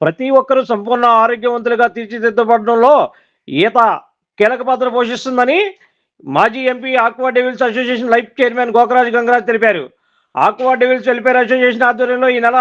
ప్రతి ఒక్కరూ సంపూర్ణ ఆరోగ్యవంతులుగా తీర్చిదిద్దబడడంలో ఈత కీలక పాత్ర పోషిస్తుందని మాజీ MP aqua devils association life chairman Gokaraju Gangaraj తెలిపారు. ఆక్వా డెవిల్స్ వెల్ఫేర్ అసోసియేషన్ ఆధ్వర్యంలో ఈ నెల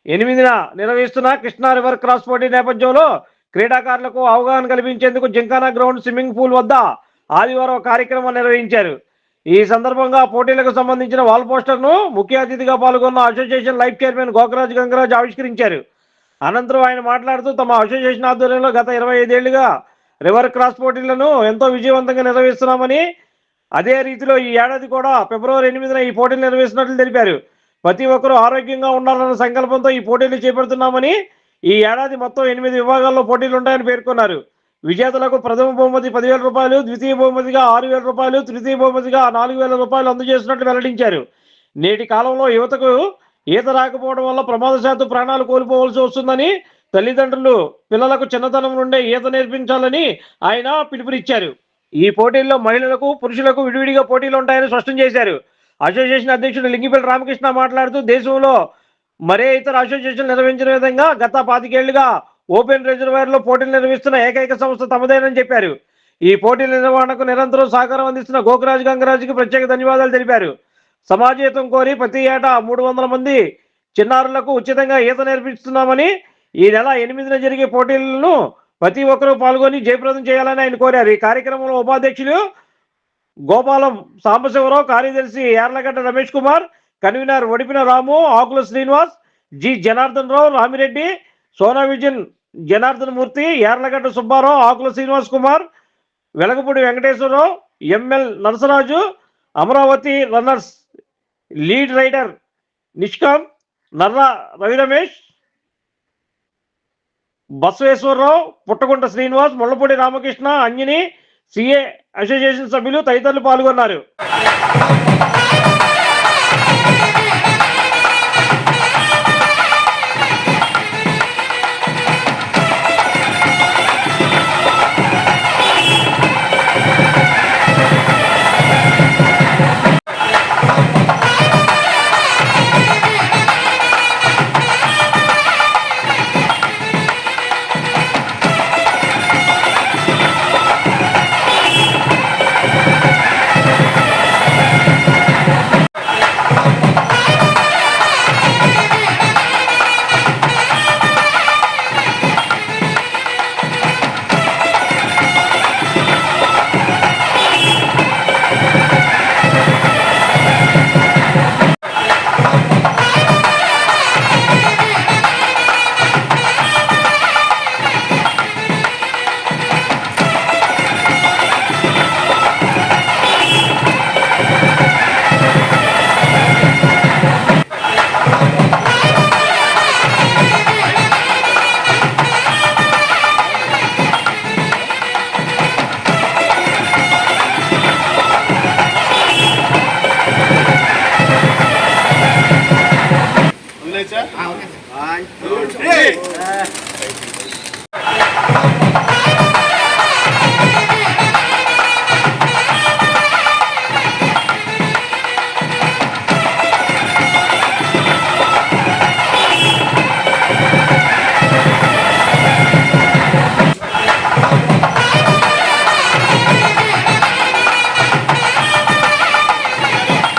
8న నిర్వహిస్తున్న కృష్ణా రివర్ క్రాస్ పోటీ నేపథ్యంలో క్రీడాకారులకు అవగాహన కల్పించేందుకు జింకానా గ్రౌండ్ స్విమ్మింగ్ పూల్ వద్ద ఆదివారం కార్యక్రమం నిర్వహించారు. ఈ సందర్భంగా పోటీలకు సంబంధించిన వాల్ పోస్టర్ను ముఖ్య అతిథిగా పాల్గొన్న association life chairman Gokaraju Gangaraj ఆవిష్కరించారు. అనంతరం ఆయన మాట్లాడుతూ తమ అసోసియేషన్ ఆధ్వర్యంలో గత 25 ఏళ్లుగా రివర్ క్రాస్ పోటీలను ఎంతో విజయవంతంగా నిర్వహిస్తున్నామని, అదే రీతిలో ఈ ఏడాది కూడా ఫిబ్రవరి 8న ఈ పోటీలు నిర్వహిస్తున్నట్లు తెలిపారు. ప్రతి ఒక్కరూ ఆరోగ్యంగా ఉండాలన్న సంకల్పంతో ఈ పోటీలు చేపడుతున్నామని, ఈ ఏడాది మొత్తం 8 విభాగాల్లో పోటీలు ఉంటాయని పేర్కొన్నారు. విజేతలకు ప్రథమ బహుమతి 10,000 రూపాయలు, ద్వితీయ బహుమతిగా 6,000 రూపాయలు, తృతీయ బహుమతిగా 4,000 రూపాయలు అందజేస్తున్నట్లు వెల్లడించారు. నేటి కాలంలో యువతకు ఈత రాకపోవడం వల్ల ప్రమాదశాత్తు ప్రాణాలు కోల్పోవలసి వస్తుందని, తల్లిదండ్రులు పిల్లలకు చిన్నతనం నుండే ఈత నేర్పించాలని ఆయన పిలుపునిచ్చారు. ఈ పోటీల్లో మహిళలకు, పురుషులకు విడివిడిగా పోటీలు ఉంటాయని స్పష్టం చేశారు. అసోసియేషన్ అధ్యక్షుడు లింగిపల్లి రామకృష్ణ మాట్లాడుతూ దేశంలో మరే ఇతర అసోసియేషన్ నిర్వహించిన విధంగా గత 25 ఏళ్లుగా ఓపెన్ రిజర్వాయర్లో పోటీలు నిర్వహిస్తున్న ఏకైక సంస్థ తమదేనని చెప్పారు. ఈ పోటీల నిర్వహణకు నిరంతరం సహకారం అందిస్తున్న గోకరాజు గంగరాజుకి ప్రత్యేక ధన్యవాదాలు తెలిపారు. సమాజహితం కోరి ప్రతి ఏటా 300 మంది చిన్నారులకు ఉచితంగా ఈత నేర్పిస్తున్నామని, ఈ నెల 8న జరిగే పోటీలను ప్రతి ఒక్కరూ పాల్గొని జయప్రదం చేయాలని ఆయన కోరారు. ఈ కార్యక్రమంలో ఉపాధ్యక్షులు గోపాలం సాంబశివరావు, కార్యదర్శి Yarlagadda Ramesh Kumar, convener Vadipina Ramu, Akula Srinivas, G Janardhan Rao, Ramireddy, Sona vision Janardhan Murthy, Yarlagadda Subbarao, Akula Srinivas Kumar, Velagapudi Venkateswararao, ML Narasaraju, Amaravati runners lead rider Nishkam, Narra Raviramesh, Basaveswararao, Puttagunta Srinivas, Mullapudi Ramakrishna, Anjani, CA association సభ్యులు తదితరులు పాల్గొన్నారు.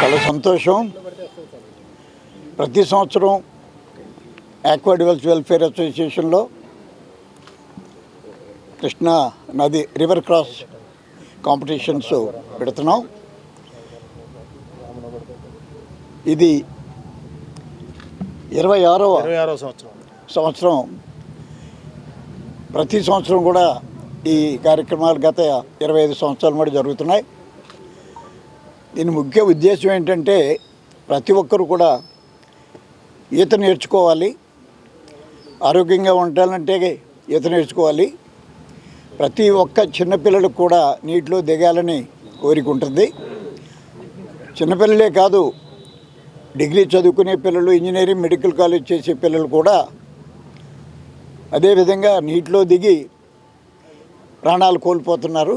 చాలా సంతోషం. ప్రతి సంవత్సరం ఆక్వా డెవిల్స్ వెల్ఫేర్ అసోసియేషన్లో కృష్ణా నది రివర్ క్రాస్ కాంపిటీషన్స్ పెడుతున్నాం. ఇది 26వ సంవత్సరం. ప్రతి సంవత్సరం కూడా ఈ కార్యక్రమాలు గత 25 సంవత్సరాల మటు జరుగుతున్నాయి. దీని ముఖ్య ఉద్దేశం ఏంటంటే ప్రతి ఒక్కరు కూడా ఈత నేర్చుకోవాలి, ఆరోగ్యంగా ఉండాలంటే ఈత నేర్చుకోవాలి. ప్రతి ఒక్క చిన్నపిల్లలకు కూడా నీటిలో దిగాలని కోరిక ఉంటుంది. చిన్నపిల్లలే కాదు, డిగ్రీ చదువుకునే పిల్లలు, ఇంజనీరింగ్ మెడికల్ కాలేజ్ చేసే పిల్లలు కూడా అదేవిధంగా నీటిలో దిగి ప్రాణాలు కోల్పోతున్నారు.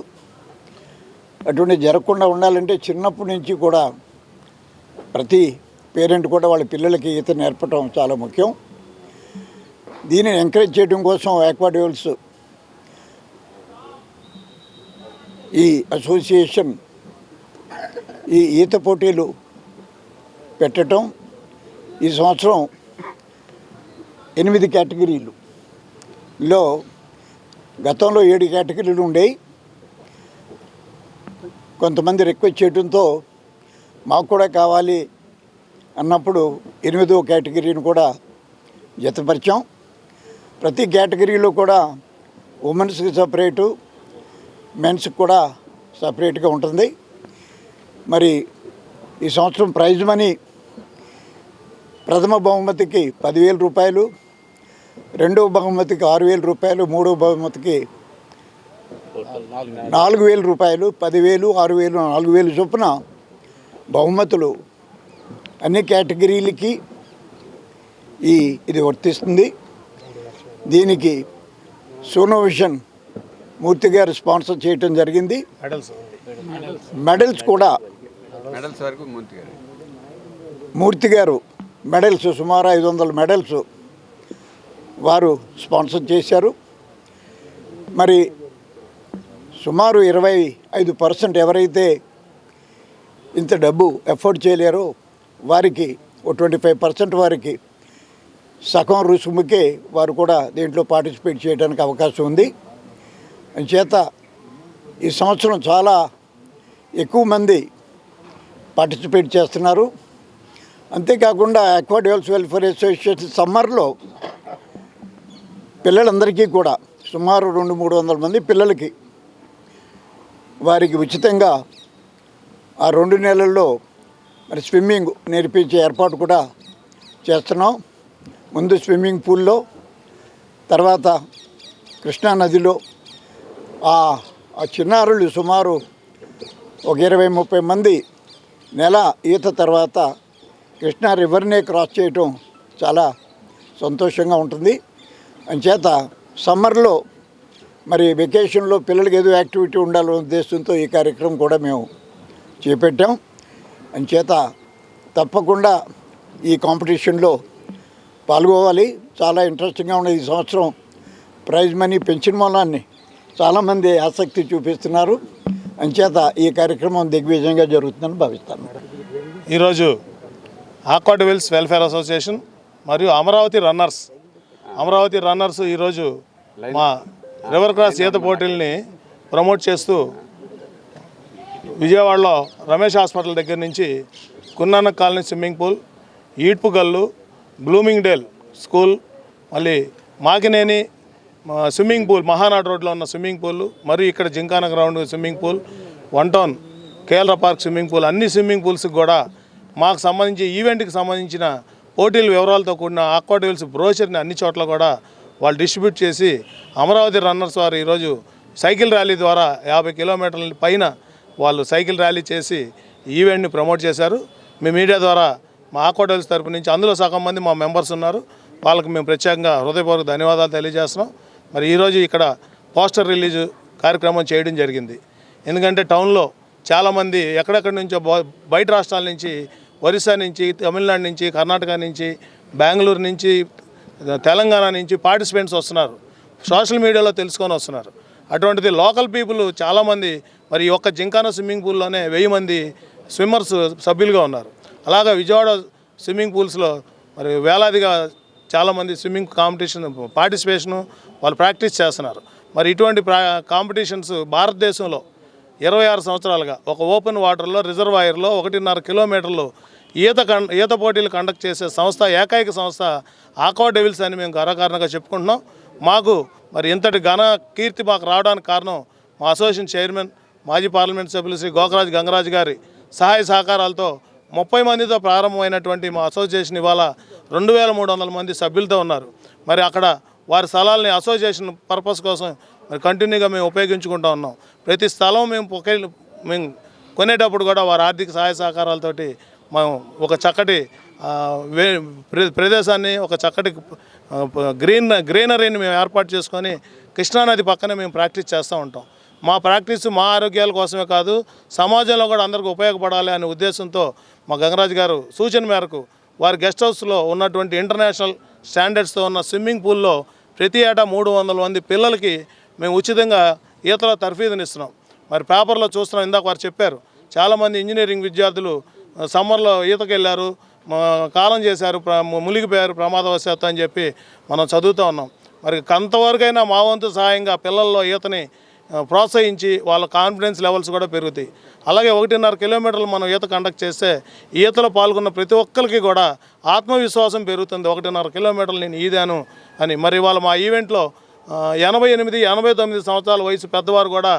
అటువంటి జరగకుండా ఉండాలంటే చిన్నప్పటి నుంచి కూడా ప్రతి పేరెంట్ కూడా వాళ్ళ పిల్లలకి ఈత నేర్పడం చాలా ముఖ్యం. దీనిని ఎంకరేజ్ చేయడం కోసం ఆక్వా డెవిల్స్ ఈ అసోసియేషన్ ఈ ఈత పోటీలు పెట్టడం ఈ సంవత్సరం 8 కేటగిరీలులో గతంలో 7 కేటగిరీలు ఉండేవి. కొంతమంది రిక్వెస్ట్ చేయడంతో మాకు కూడా కావాలి అన్నప్పుడు 8వ కేటగిరీని కూడా జతపరిచాం. ప్రతి కేటగిరీలో కూడా ఉమెన్స్కి సపరేటు, మెన్స్కి కూడా సపరేట్గా ఉంటుంది. మరి ఈ సంవత్సరం ప్రైజ్ మనీ ప్రథమ బహుమతికి 10,000 రూపాయలు, రెండవ బహుమతికి 6,000 రూపాయలు, మూడవ బహుమతికి 4,000 రూపాయలు, 10,000, 6,000, 4,000 చొప్పున బహుమతులు అన్ని కేటగిరీలకి ఇది వర్తిస్తుంది. దీనికి సోనోవిషన్ మూర్తి గారు స్పాన్సర్ చేయటం జరిగింది. మెడల్స్ కూడా మూర్తి గారు మెడల్స్ సుమారు 500 మెడల్స్ వారు స్పాన్సర్ చేశారు. మరి సుమారు 25% ఎవరైతే ఇంత డబ్బు ఎఫోర్డ్ చేయలేరో వారికి 25% వారికి సగం రుసుముకే వారు కూడా దీంట్లో పార్టిసిపేట్ చేయడానికి అవకాశం ఉంది. చేత ఈ సంవత్సరం చాలా ఎక్కువ మంది పార్టిసిపేట్ చేస్తున్నారు. అంతేకాకుండా ఆక్వా డెవిల్స్ వెల్ఫేర్ అసోసియేషన్ సమ్మర్లో పిల్లలందరికీ కూడా సుమారు 200-300 మంది పిల్లలకి వారికి ఉచితంగా ఆ 2 నెలల్లో మరి స్విమ్మింగ్ నేర్పించే ఏర్పాటు కూడా చేస్తున్నాం. ముందు స్విమ్మింగ్ పూల్లో, తర్వాత కృష్ణానదిలో ఆ చిన్నారులు సుమారు ఒక 20-30 మంది నెల ఈత తర్వాత కృష్ణా రివర్నే క్రాస్ చేయటం చాలా సంతోషంగా ఉంటుంది. అంచేత సమ్మర్లో మరి వెకేషన్లో పిల్లలకి ఏదో యాక్టివిటీ ఉండాలనే ఉద్దేశంతో ఈ కార్యక్రమం కూడా మేము చేపట్టాం. అంచేత తప్పకుండా ఈ కాంపిటీషన్లో పాల్గొవాలి. చాలా ఇంట్రెస్టింగ్గా ఉన్నది. ఈ సంవత్సరం ప్రైజ్ మనీ పెంచిన మూలాన్ని చాలామంది ఆసక్తి చూపిస్తున్నారు. అంచేత ఈ కార్యక్రమం దిగ్విజయంగా జరుగుతుందని భావిస్తాను. ఈరోజు ఆక్వా డెవిల్స్ వెల్ఫేర్ అసోసియేషన్ మరియు అమరావతి రన్నర్స్ ఈరోజు మా రివర్ క్రాస్ ఈత పోటీల్ని ప్రమోట్ చేస్తూ విజయవాడలో రమేష్ హాస్పిటల్ దగ్గర నుంచి కున్నానక్ colony swimming pool, Edupugallu, Bloomingdale school, మళ్ళీ మాకినేని స్విమ్మింగ్ పూల్, మహానాడు రోడ్లో ఉన్న స్విమ్మింగ్ పూల్, మరియు ఇక్కడ gymkhana ground swimming pool, 1 town KLR park swimming pool, అన్ని స్విమ్మింగ్ పూల్స్కి కూడా మాకు సంబంధించి ఈవెంట్కి సంబంధించిన పోటీల వివరాలతో కూడిన ఆక్వా డెవిల్స్ బ్రోచర్ని అన్ని చోట్ల కూడా వాళ్ళు డిస్ట్రిబ్యూట్ చేసి అమరావతి రన్నర్స్ వారు ఈరోజు సైకిల్ ర్యాలీ ద్వారా 50 కిలోమీటర్ల పైన వాళ్ళు సైకిల్ ర్యాలీ చేసి ఈవెంట్ని ప్రమోట్ చేశారు. మీ మీడియా ద్వారా మా ఆక్వా డెవిల్స్ తరపు నుంచి అందులో సగం మంది మా మెంబర్స్ ఉన్నారు. వాళ్ళకి మేము ప్రత్యేకంగా హృదయపూర్వక ధన్యవాదాలు తెలియజేస్తున్నాం. మరి ఈరోజు ఇక్కడ పోస్టర్ రిలీజ్ కార్యక్రమం చేయడం జరిగింది. ఎందుకంటే టౌన్లో చాలామంది ఎక్కడెక్కడి నుంచో బయట రాష్ట్రాల నుంచి, ఒరిస్సా నుంచి, తమిళనాడు నుంచి, కర్ణాటక నుంచి, బెంగళూరు నుంచి, తెలంగాణ నుంచి పార్టిసిపెంట్స్ వస్తున్నారు. సోషల్ మీడియాలో తెలుసుకొని వస్తున్నారు. అటువంటిది లోకల్ పీపుల్ చాలామంది మరి ఈ ఒక్క జింకానా స్విమ్మింగ్ పూల్లోనే 1000 మంది స్విమ్మర్స్ సభ్యులుగా ఉన్నారు. అలాగా విజయవాడ స్విమ్మింగ్ పూల్స్లో మరి వేలాదిగా చాలామంది స్విమ్మింగ్ కాంపిటీషన్ పార్టిసిపేషను వాళ్ళు ప్రాక్టీస్ చేస్తున్నారు. మరి ఇటువంటి కాంపిటీషన్స్ భారతదేశంలో 26 సంవత్సరాలుగా ఒక ఓపెన్ వాటర్లో రిజర్వాయర్లో 1.5 కిలోమీటర్లు ఈత పోటీలు కండక్ట్ చేసే సంస్థ, ఏకైక సంస్థ ఆక్వా డెవిల్స్ అని మేము గర్వకారణంగా చెప్పుకుంటున్నాం. మాకు మరి ఇంతటి ఘన కీర్తి మాకు రావడానికి కారణం మా అసోసియేషన్ చైర్మన్, మాజీ పార్లమెంట్ సభ్యులు శ్రీ గోకరాజ్ గంగరాజ్ గారి సహాయ సహకారాలతో 30 మందితో ప్రారంభమైనటువంటి మా అసోసియేషన్ ఇవాళ 2300 మంది సభ్యులతో ఉన్నారు. మరి అక్కడ వారి స్థలాలని అసోసియేషన్ పర్పస్ కోసం మరి కంటిన్యూగా మేము ఉపయోగించుకుంటూ ఉన్నాం. ప్రతి స్థలం మేము కొనేటప్పుడు కూడా వారి ఆర్థిక సహాయ సహకారాలతోటి మేము ఒక చక్కటి ప్రదేశాన్ని, ఒక చక్కటి గ్రీనరీని మేము ఏర్పాటు చేసుకొని కృష్ణానది పక్కనే మేము ప్రాక్టీస్ చేస్తూ ఉంటాం. మా ప్రాక్టీస్ మా ఆరోగ్యాల కోసమే కాదు, సమాజంలో కూడా అందరికీ ఉపయోగపడాలి అనే ఉద్దేశంతో మా గంగరాజు గారు సూచన మేరకు వారి గెస్ట్ హౌస్లో ఉన్నటువంటి ఇంటర్నేషనల్ స్టాండర్డ్స్తో ఉన్న స్విమ్మింగ్ పూల్లో ప్రతి ఏటా 300 మంది పిల్లలకి మేము ఉచితంగా ఈతలో తర్ఫీదునిస్తున్నాం. మరి పేపర్లో చూస్తున్నాం, ఇందాక వారు చెప్పారు, చాలామంది ఇంజనీరింగ్ విద్యార్థులు సమ్మర్లో ఈతకు వెళ్ళారు, కాలం చేశారు, మునిగిపోయారు ప్రమాదవశాత్తు అని చెప్పి మనం చదువుతూ ఉన్నాం. మరి కొంతవరకైనా మా వంతు సహాయంగా పిల్లల్లో ఈతని ప్రోత్సహించి వాళ్ళ కాన్ఫిడెన్స్ లెవెల్స్ కూడా పెరుగుతాయి. అలాగే 1.5 కిలోమీటర్లు మనం ఈత కండక్ట్ చేస్తే ఈతలో పాల్గొన్న ప్రతి ఒక్కరికి కూడా ఆత్మవిశ్వాసం పెరుగుతుంది. 1.5 కిలోమీటర్లు నేను ఈదాను అని. మరి ఇవాళ మా ఈవెంట్లో 88, 89 సంవత్సరాల వయసు పెద్దవారు కూడా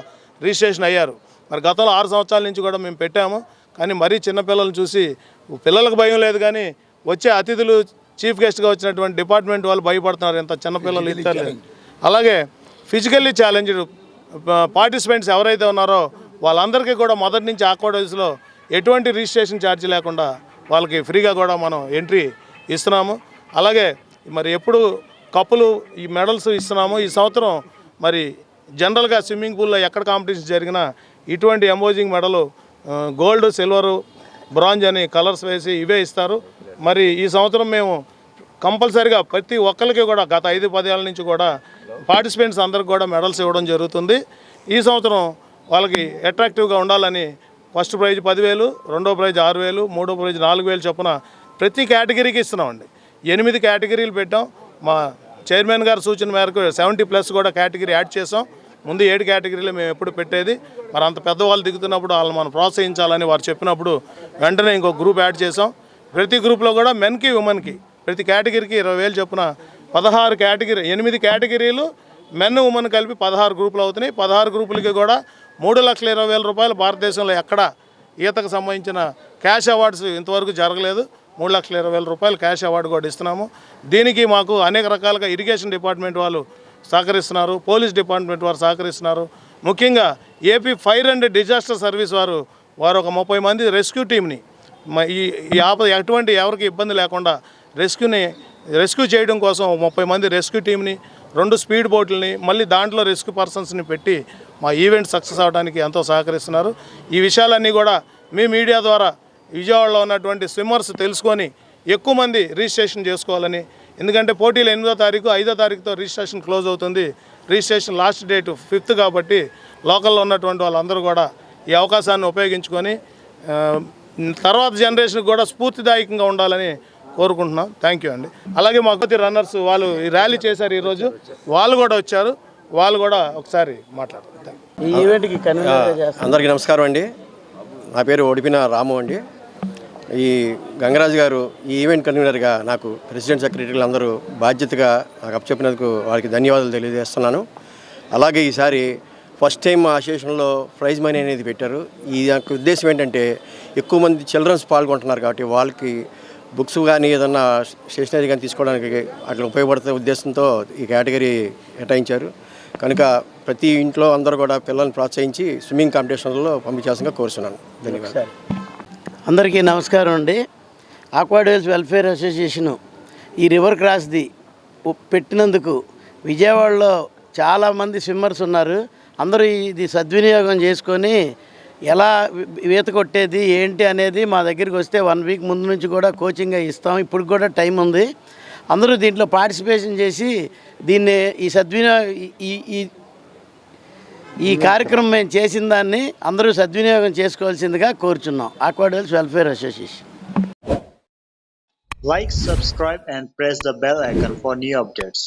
రిజిస్ట్రేషన్ అయ్యారు. మరి గతంలో 6 సంవత్సరాల నుంచి కూడా మేము పెట్టాము. కానీ మరీ చిన్నపిల్లలను చూసి పిల్లలకు భయం లేదు, కానీ వచ్చే అతిథులు చీఫ్ గెస్ట్గా వచ్చినటువంటి డిపార్ట్మెంట్ వాళ్ళు భయపడుతున్నారు, ఎంత చిన్నపిల్లలు ఇస్తారు. అలాగే ఫిజికల్లీ ఛాలెంజ్డ్ పార్టిసిపెంట్స్ ఎవరైతే ఉన్నారో వాళ్ళందరికీ కూడా మొదటి నుంచి ఆక్వాడైజ్లో ఎటువంటి రిజిస్ట్రేషన్ ఛార్జ్ లేకుండా వాళ్ళకి ఫ్రీగా కూడా మనం ఎంట్రీ ఇస్తున్నాము. అలాగే మరి ఎప్పుడు కప్పులు ఈ మెడల్స్ ఇస్తున్నాము. ఈ సంవత్సరం మరి జనరల్గా స్విమ్మింగ్ పూల్లో ఎక్కడ కాంపిటీషన్ జరిగినా ఇటువంటి ఎంబోజింగ్ మెడలు గోల్డ్, సిల్వరు, బ్రాంజ్ అని కలర్స్ వేసి ఇవే ఇస్తారు. మరి ఈ సంవత్సరం మేము కంపల్సరీగా ప్రతి ఒక్కరికి కూడా గత 5-10 ఏళ్ళ నుంచి కూడా పార్టిసిపెంట్స్ అందరికి కూడా మెడల్స్ ఇవ్వడం జరుగుతుంది. ఈ సంవత్సరం వాళ్ళకి అట్రాక్టివ్గా ఉండాలని ఫస్ట్ ప్రైజ్ 10,000, రెండో ప్రైజ్ 6,000, మూడో ప్రైజ్ 4,000 చొప్పున ప్రతి కేటగిరీకి ఇస్తున్నామండి. 8 కేటగిరీలు పెట్టాం. మా చైర్మన్ గారి సూచన మేరకు 70+ కూడా కేటగిరీ యాడ్ చేసాం. ముందు 7 కేటగిరీలు మేము ఎప్పుడు పెట్టేది. మరి అంత పెద్దవాళ్ళు దిగుతున్నప్పుడు వాళ్ళు మనం ప్రోత్సహించాలని వారు చెప్పినప్పుడు వెంటనే ఇంకో గ్రూప్ యాడ్ చేసాం. ప్రతి గ్రూప్లో కూడా మెన్కి, ఉమెన్కి ప్రతి కేటగిరీకి 20,000 చొప్పున 16 కేటగిరీ, 8 కేటగిరీలు మెన్, ఉమెన్ కలిపి 16 గ్రూపులు అవుతున్నాయి. 16 గ్రూపులకి కూడా 3,20,000 రూపాయలు భారతదేశంలో ఎక్కడ ఈతకు సంబంధించిన క్యాష్ అవార్డ్స్ ఇంతవరకు జరగలేదు. 3,20,000 రూపాయలు క్యాష్ అవార్డు కూడా ఇస్తున్నాము. దీనికి మాకు అనేక రకాలుగా ఇరిగేషన్ డిపార్ట్మెంట్ వాళ్ళు సహకరిస్తున్నారు, పోలీస్ డిపార్ట్మెంట్ వారు సహకరిస్తున్నారు. ముఖ్యంగా AP fire and disaster service వారు ఒక 30 మంది రెస్క్యూ టీమ్ని ఈ ఆపద ఎటువంటి ఎవరికి ఇబ్బంది లేకుండా రెస్క్యూ చేయడం కోసం 30 మంది రెస్క్యూ టీమ్ని, 2 స్పీడ్ బోట్లని, మళ్ళీ దాంట్లో రెస్క్యూ పర్సన్స్ని పెట్టి మా ఈవెంట్ సక్సెస్ అవడానికి ఎంతో సహకరిస్తున్నారు. ఈ విషయాలన్నీ కూడా మీ మీడియా ద్వారా విజయవాడలో ఉన్నటువంటి స్విమ్మర్స్ తెలుసుకొని ఎక్కువ మంది రిజిస్ట్రేషన్ చేసుకోవాలని. ఎందుకంటే పోటీలు 8వ తారీఖు, 5వ తారీఖుతో రిజిస్ట్రేషన్ క్లోజ్ అవుతుంది. రిజిస్ట్రేషన్ లాస్ట్ డేట్ 5th కాబట్టి లోకల్లో ఉన్నటువంటి వాళ్ళందరూ కూడా ఈ అవకాశాన్ని ఉపయోగించుకొని తర్వాత జనరేషన్కి కూడా స్ఫూర్తిదాయకంగా ఉండాలని కోరుకుంటున్నాం. థ్యాంక్ యూ అండి. అలాగే మా కొద్ది రన్నర్స్ వాళ్ళు ఈ ర్యాలీ చేశారు, ఈరోజు వాళ్ళు కూడా వచ్చారు, వాళ్ళు కూడా ఒకసారి మాట్లాడతారు. ఈ ఈవెంట్కి అందరికీ నమస్కారం అండి. నా పేరు ఒడిపిన రాము అండి. ఈ గంగరాజు గారు ఈ ఈవెంట్ కన్వీనర్గా నాకు ప్రెసిడెంట్, సెక్రటరీలు అందరూ బాధ్యతగా నాకు అప్పచెప్పినందుకు వారికి ధన్యవాదాలు తెలియజేస్తున్నాను. అలాగే ఈసారి ఫస్ట్ టైం మా అసోసియేషన్లో ప్రైజ్ మనీ అనేది పెట్టారు. ఈ యొక్క ఉద్దేశం ఏంటంటే ఎక్కువ మంది చిల్డ్రన్స్ పాల్గొంటున్నారు కాబట్టి వాళ్ళకి బుక్స్ కానీ ఏదన్నా స్టేషనరీ కానీ తీసుకోవడానికి అట్లా ఉపయోగపడుతున్న ఉద్దేశంతో ఈ కేటగిరీ కేటాయించారు. కనుక ప్రతి ఇంట్లో అందరూ కూడా పిల్లల్ని ప్రోత్సహించి స్విమ్మింగ్ కాంపిటీషన్లో పంపించాల్సిందిగా కోరుతున్నాను. ధన్యవాదాలు. అందరికీ నమస్కారం అండి. ఆక్వాడైల్స్ వెల్ఫేర్ అసోసియేషను ఈ రివర్ క్రాస్ది పెట్టినందుకు విజయవాడలో చాలామంది స్విమ్మర్స్ ఉన్నారు. అందరూ ఇది సద్వినియోగం చేసుకొని ఎలా ఈత కొట్టేది ఏంటి అనేది మా దగ్గరికి వస్తే 1 వీక్ ముందు నుంచి కూడా కోచింగ్ ఇస్తాం. ఇప్పుడు కూడా టైం ఉంది. అందరూ దీంట్లో పార్టిసిపేషన్ చేసి దీన్ని ఈ కార్యక్రమం మేము చేసిన దాన్ని అందరూ సద్వినియోగం చేసుకోవాల్సిందిగా కోరుచున్నాం. ఆక్వాడైల్స్ welfare association. Like, subscribe and press the bell icon for new updates.